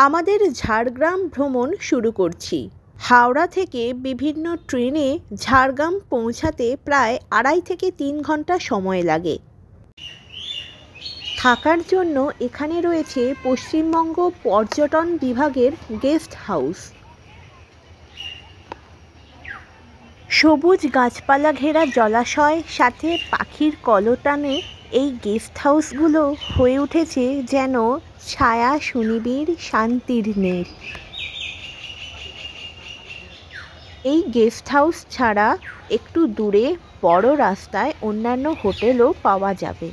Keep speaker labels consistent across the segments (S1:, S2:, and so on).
S1: আমাদের ঝাড়গ্রাম ভ্রমণ শুরু করছি। হাওড়া থেকে বিভিন্ন ট্রেনে ঝাড়গ্রাম পৌঁছাতে প্রায় 2.5 থেকে 3 ঘন্টা সময় লাগে। থাকার জন্য এখানে রয়েছে পশ্চিমবঙ্গ পর্যটন বিভাগের গেস্ট হাউস। সবুজ গাছপালা ঘেরা জলাশয় সাথে পাখির কলতানে এই গেস্ট হাউসগুলো হয়ে উঠেছে যেন ছায়া সুনিবিড় শান্তির নীড়। এই গেস্ট হাউস ছাড়া একটু দূরে বড় রাস্তায় অন্যান্য হোটেলও পাওয়া যাবে।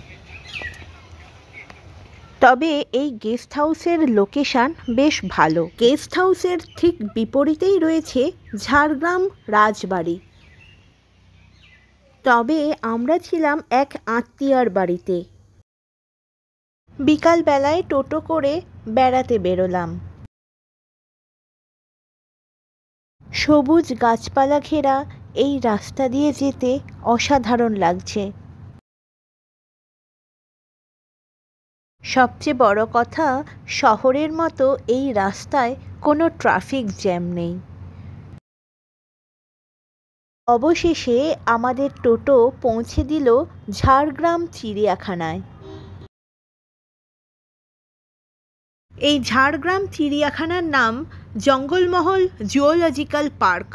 S1: তবে এই গেস্ট হাউসের লোকেশন বেশ ভালো। গেস্ট হাউসের ঠিক বিপরীতেই রয়েছে ঝাড়গ্রাম রাজবাড়ি। তবে আমরা ছিলাম এক আত্মীয়ার বাড়িতে। বিকালবেলায় টোটো করে বেড়াতে বেরোলাম। সবুজ গাছপালা ঘেরা এই রাস্তা দিয়ে যেতে অসাধারণ লাগছে। সবচেয়ে বড় কথা, শহরের মতো এই রাস্তায় কোনো ট্রাফিক জ্যাম নেই। অবশেষে আমাদের টোটো পৌঁছে দিল ঝাড়গ্রাম চিড়িয়াখানায়। এই ঝাড়গ্রাম চিড়িয়াখানার নাম জঙ্গলমহল জুওলজিক্যাল পার্ক।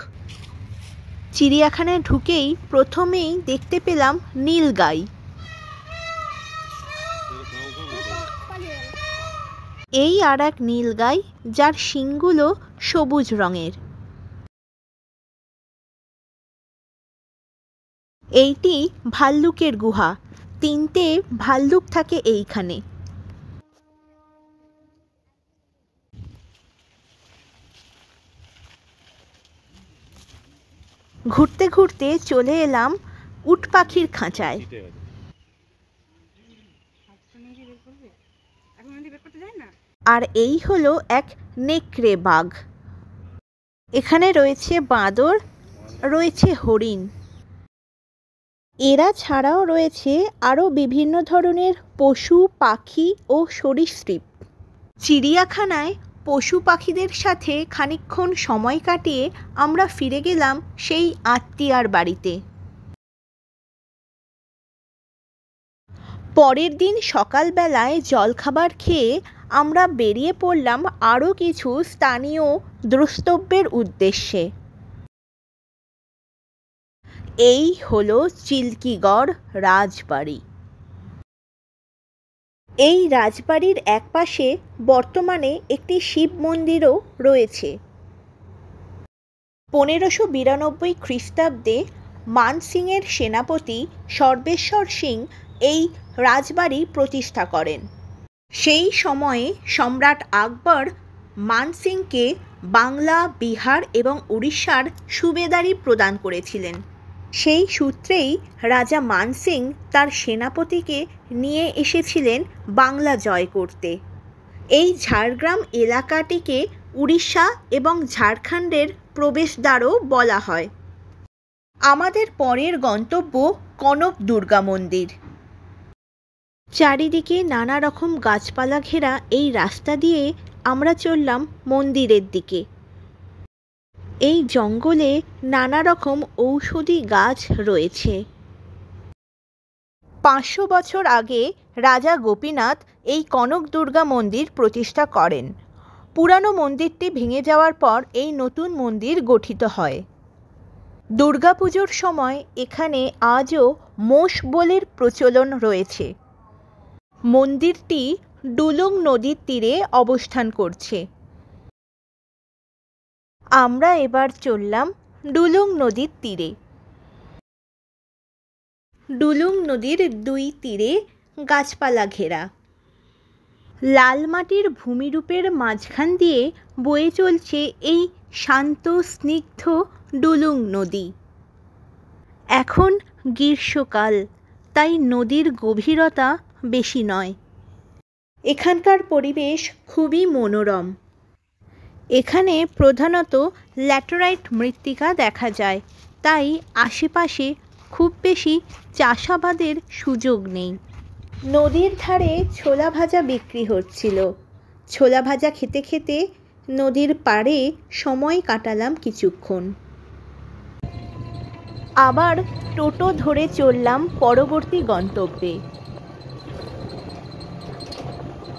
S1: চিড়িয়াখানায় ঢুকেই প্রথমেই দেখতে পেলাম নীলগাই। এই আর এক নীলগাই, যার শিংগুলো সবুজ রঙের। এইটি ভাল্লুকের গুহা। 3টে ভাল্লুক থাকে এইখানে। ঘুরতে ঘুরতে চলে এলাম উট পাখির খাঁচায়। আর এই হলো এক নেকড়ে বাঘ। এখানে রয়েছে বাঁদর, রয়েছে হরিণ। এরা ছাড়াও রয়েছে আরও বিভিন্ন ধরনের পশু পাখি ও সরীসৃপ। চিড়িয়াখানায় পশু পাখিদের সাথে খানিকক্ষণ সময় কাটিয়ে আমরা ফিরে গেলাম সেই আত্মীয়ার বাড়িতে। পরের দিন সকালবেলায় জলখাবার খেয়ে আমরা বেরিয়ে পড়লাম আরও কিছু স্থানীয় দ্রষ্টব্যের উদ্দেশ্যে। এই হলো চিল্কিগড় রাজবাড়ি। এই রাজবাড়ির একপাশে বর্তমানে একটি শিব মন্দিরও রয়েছে। 1592 খ্রিস্টাব্দে মানসিংয়ের সেনাপতি সর্বেশ্বর সিং এই রাজবাড়ি প্রতিষ্ঠা করেন। সেই সময়ে সম্রাট আকবর মানসিংকে বাংলা, বিহার এবং উড়িষ্যার সুবেদারি প্রদান করেছিলেন। সেই সূত্রেই রাজা মানসিং তার সেনাপতিকে নিয়ে এসেছিলেন বাংলা জয় করতে। এই ঝাড়গ্রাম এলাকাটিকে উড়িষ্যা এবং ঝাড়খণ্ডের প্রবেশদ্বারও বলা হয়। আমাদের পরের গন্তব্য কনক দুর্গা মন্দির। চারিদিকে নানা রকম গাছপালা ঘেরা এই রাস্তা দিয়ে আমরা চললাম মন্দিরের দিকে। এই জঙ্গলে নানা রকম ঔষধি গাছ রয়েছে। 500 বছর আগে রাজা গোপীনাথ এই কনক দুর্গা মন্দির প্রতিষ্ঠা করেন। পুরানো মন্দিরটি ভেঙে যাওয়ার পর এই নতুন মন্দির গঠিত হয়। দুর্গাপুজোর সময় এখানে আজও মোষ বলির প্রচলন রয়েছে। মন্দিরটি ডুলুং নদীর তীরে অবস্থান করছে। আমরা এবার চললাম ডুলুং নদীর তীরে। ডুলুং নদীর 2 তীরে গাছপালা ঘেরা। লাল মাটির ভূমিরূপের মাঝখান দিয়ে বয়ে চলছে এই শান্ত স্নিগ্ধ ডুলুং নদী। এখন গ্রীষ্মকাল, তাই নদীর গভীরতা বেশি নয়। এখানকার পরিবেশ খুবই মনোরম। এখানে প্রধানত ল্যাটেরাইট মৃত্তিকা দেখা যায়, তাই আশেপাশে খুব বেশি চাষাবাদের সুযোগ নেই। নদীর ধারে ছোলা ভাজা বিক্রি হচ্ছিল। ছোলা ভাজা খেতে খেতে নদীর পাড়ে সময় কাটালাম কিছুক্ষণ। আবার টোটো ধরে চললাম পরবর্তী গন্তব্যে।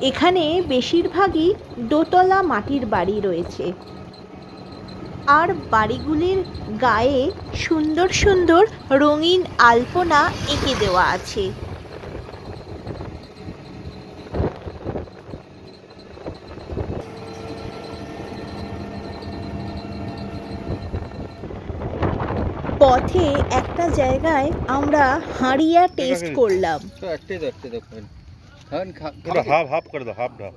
S1: এখানে বেশিরভাগই দোতলা মাটির বাড়ি রয়েছে, আর বাড়িগুলির গায়ে সুন্দর সুন্দর রঙিন আলপনা এঁকে দেওয়া আছে। পথে একটা জায়গায় আমরা হাঁড়িয়া টেস্ট করলাম।
S2: হাফ হাফ করে দাও, হাফ দাও,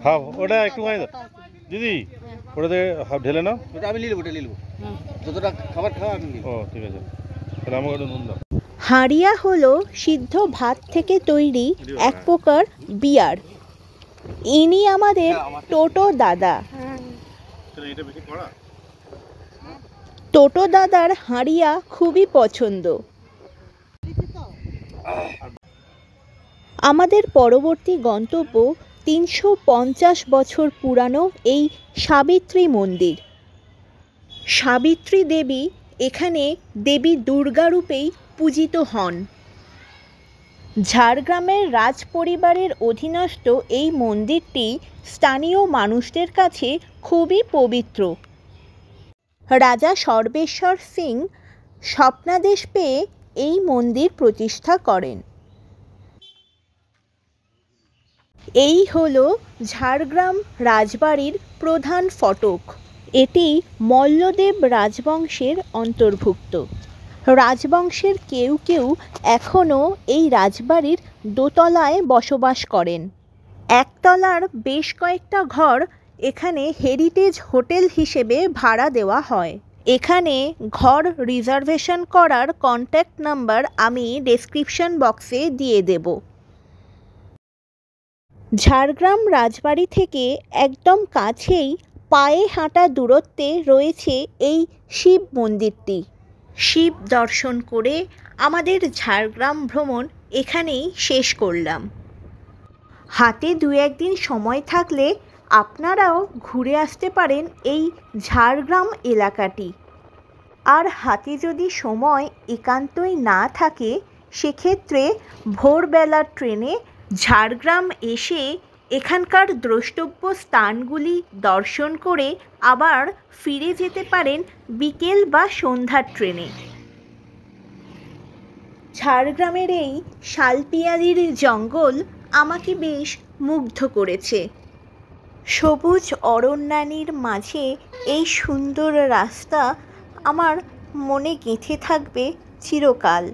S2: হাফ ওটা একটু খাই দাও দিদি, ওটাতে হাফ ঢেলে নাও।
S3: আমি নিয়ে নেবো, যতটা খাবার খাওয়া আমি নিব।
S2: ও ঠিক আছে, তাহলে আমাকে একটু নুন দাও।
S1: হাঁড়িয়া হলো সিদ্ধ ভাত থেকে তৈরি এক প্রকার বিয়ার। ইনি আমাদের টোটো দাদা। টোটো দাদার হাঁড়িয়া খুবই পছন্দ। আমাদের পরবর্তী গন্তব্য 350 বছর পুরানো এই সাবিত্রী মন্দির। সাবিত্রী দেবী এখানে দেবী দুর্গা রূপেই পূজিত হন। ঝাড়গ্রামের রাজ পরিবারের অধীনস্থ এই মন্দিরটি স্থানীয় মানুষদের কাছে খুবই পবিত্র। রাজা সর্বেশ্বর সিং স্বপ্নাদেশ পেয়ে এই মন্দির প্রতিষ্ঠা করেন। এই হলো ঝাড়গ্রাম রাজবাড়ির প্রধান ফটক। এটি মল্লদেব রাজবংশের অন্তর্ভুক্ত। রাজবংশের কেউ কেউ এখনও এই রাজবাড়ির দোতলায় বসবাস করেন। একতলার বেশ কয়েকটা ঘর এখানে হেরিটেজ হোটেল হিসেবে ভাড়া দেওয়া হয়। এখানে ঘর রিজার্ভেশন করার কন্ট্যাক্ট নাম্বার আমি ডেসক্রিপশন বক্সে দিয়ে দেব। ঝাড়গ্রাম রাজবাড়ি থেকে একদম কাছেই পায়ে হাঁটা দূরত্বে রয়েছে এই শিব মন্দিরটি। শিব দর্শন করে আমাদের ঝাড়গ্রাম ভ্রমণ এখানেই শেষ করলাম। হাতে দু একদিন সময় থাকলে আপনারাও ঘুরে আসতে পারেন এই ঝাড়গ্রাম এলাকাটি। আর হাতে যদি সময় একান্তই না থাকে, সেক্ষেত্রে ভোরবেলার ট্রেনে ঝাড়গ্রাম এসে এখানকার দ্রষ্টব্য স্থানগুলি দর্শন করে আবার ফিরে যেতে পারেন বিকেল বা সন্ধ্যার ট্রেনে। ঝাড়গ্রামের এই শালপিয়ালির জঙ্গল আমাকে বেশ মুগ্ধ করেছে। সবুজ অরণ্যানীর মাঝে এই সুন্দর রাস্তা আমার মনে গেঁথে থাকবে চিরকাল।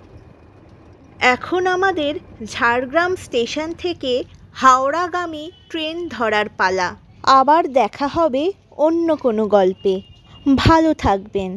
S1: এখন আমাদের ঝাড়গ্রাম স্টেশন থেকে হাওড়াগামী ট্রেন ধরার পালা। আবার দেখা হবে অন্য কোনো গল্পে। ভালো থাকবেন।